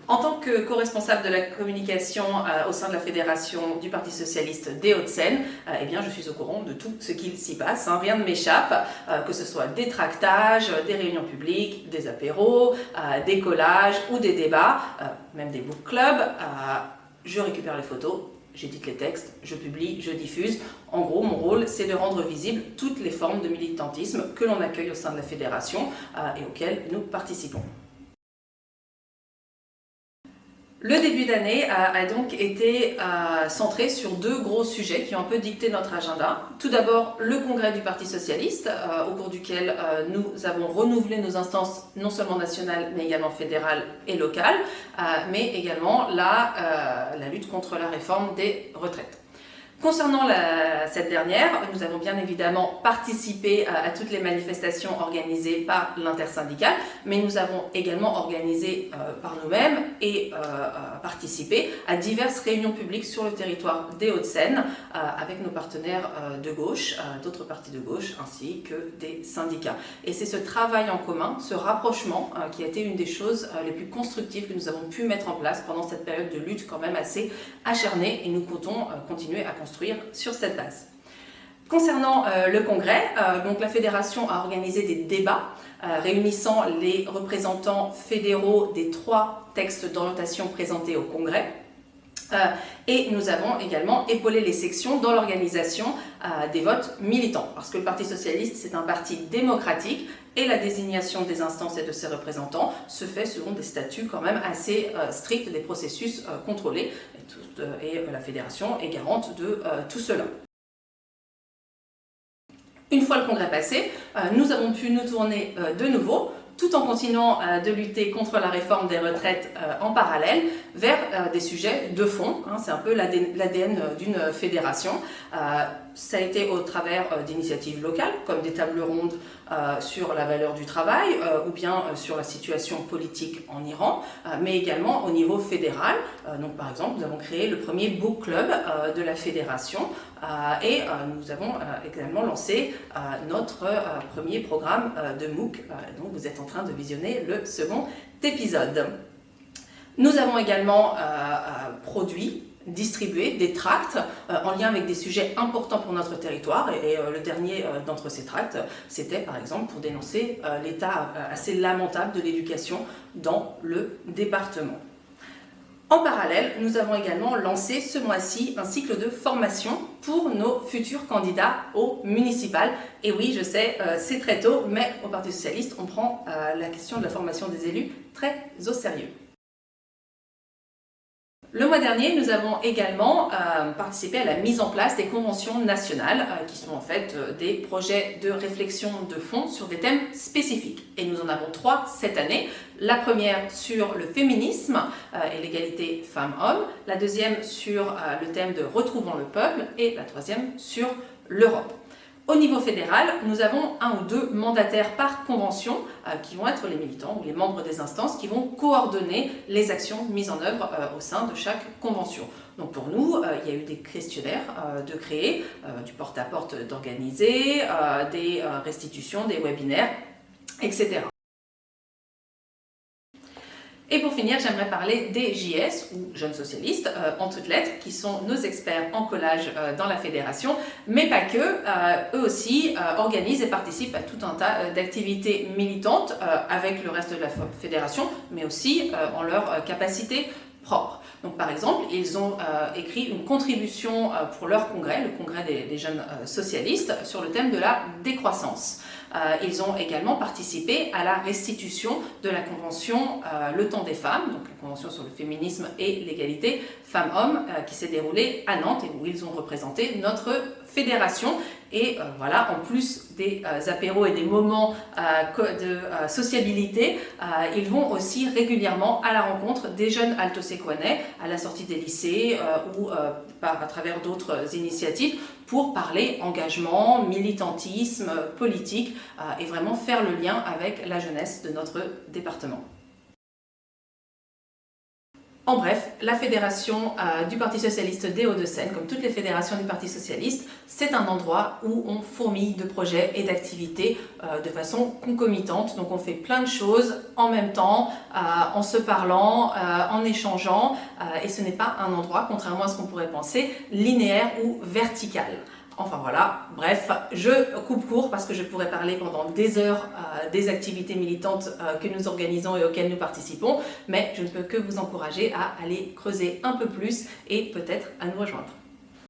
En tant que co-responsable de la communication au sein de la Fédération du Parti Socialiste des Hauts-de-Seine, eh bien, je suis au courant de tout ce qu'il s'y passe. Rien ne m'échappe, que ce soit des tractages, des réunions publiques, des apéros, des collages ou des débats, même des book clubs. Je récupère les photos, j'édite les textes, je publie, je diffuse. En gros, mon rôle, c'est de rendre visibles toutes les formes de militantisme que l'on accueille au sein de la Fédération et auxquelles nous participons. Le début d'année a donc été centré sur deux gros sujets qui ont un peu dicté notre agenda. Tout d'abord, le congrès du Parti Socialiste, au cours duquel nous avons renouvelé nos instances non seulement nationales, mais également fédérales et locales, mais également la lutte contre la réforme des retraites. Concernant cette dernière, nous avons bien évidemment participé à toutes les manifestations organisées par l'intersyndicale, mais nous avons également organisé par nous-mêmes et participé à diverses réunions publiques sur le territoire des Hauts-de-Seine avec nos partenaires de gauche, d'autres partis de gauche, ainsi que des syndicats. Et c'est ce travail en commun, ce rapprochement, qui a été une des choses les plus constructives que nous avons pu mettre en place pendant cette période de lutte quand même assez acharnée, et nous comptons continuer à construire sur cette base. Concernant le congrès, donc la fédération a organisé des débats réunissant les représentants fédéraux des 3 textes d'orientation présentés au congrès. Et nous avons également épaulé les sections dans l'organisation des votes militants, parce que le Parti Socialiste, c'est un parti démocratique et la désignation des instances et de ses représentants se fait selon des statuts quand même assez stricts, des processus contrôlés, et la Fédération est garante de tout cela. Une fois le congrès passé, nous avons pu nous tourner de nouveau, tout en continuant de lutter contre la réforme des retraites en parallèle, vers des sujets de fond. C'est un peu l'ADN d'une fédération. Ça a été au travers d'initiatives locales, comme des tables rondes sur la valeur du travail, ou bien sur la situation politique en Iran, mais également au niveau fédéral. Donc, par exemple, nous avons créé le premier book club de la fédération, et nous avons également lancé notre premier programme de MOOC, dont vous êtes en train de visionner le second épisode. Nous avons également distribué des tracts en lien avec des sujets importants pour notre territoire, et le dernier d'entre ces tracts, c'était par exemple pour dénoncer l'état assez lamentable de l'éducation dans le département. En parallèle, nous avons également lancé ce mois-ci un cycle de formation pour nos futurs candidats aux municipales. Et oui, je sais, c'est très tôt, mais au Parti Socialiste, on prend la question de la formation des élus très au sérieux. Le mois dernier, nous avons également participé à la mise en place des conventions nationales, qui sont en fait des projets de réflexion de fond sur des thèmes spécifiques. Et nous en avons 3 cette année. La première sur le féminisme et l'égalité femmes-hommes, la deuxième sur le thème de retrouvant le peuple, et la troisième sur l'Europe. Au niveau fédéral, nous avons 1 ou 2 mandataires par convention qui vont être les militants ou les membres des instances qui vont coordonner les actions mises en œuvre au sein de chaque convention. Donc pour nous, il y a eu des questionnaires de créer, du porte-à-porte d'organiser, des restitutions, des webinaires, etc. Et pour finir, j'aimerais parler des JS, ou Jeunes Socialistes, en toutes lettres, qui sont nos experts en collage dans la fédération, mais pas que. Eux aussi organisent et participent à tout un tas d'activités militantes avec le reste de la fédération, mais aussi en leur capacité propre. Donc par exemple, ils ont écrit une contribution pour leur congrès, le congrès des jeunes socialistes, sur le thème de la décroissance. Ils ont également participé à la restitution de la convention Le Temps des femmes, donc la convention sur le féminisme et l'égalité femmes-hommes, qui s'est déroulée à Nantes et où ils ont représenté notre fédération. Et voilà, en plus des apéros et des moments de sociabilité, ils vont aussi régulièrement à la rencontre des jeunes alto-séquanais à la sortie des lycées ou à travers d'autres initiatives pour parler engagement, militantisme, politique et vraiment faire le lien avec la jeunesse de notre département. En bref, la fédération du Parti Socialiste des Hauts-de-Seine, comme toutes les fédérations du Parti Socialiste, c'est un endroit où on fourmille de projets et d'activités de façon concomitante. Donc on fait plein de choses en même temps, en se parlant, en échangeant, et ce n'est pas un endroit, contrairement à ce qu'on pourrait penser, linéaire ou vertical. Enfin voilà, bref, je coupe court parce que je pourrais parler pendant des heures des activités militantes que nous organisons et auxquelles nous participons, mais je ne peux que vous encourager à aller creuser un peu plus et peut-être à nous rejoindre.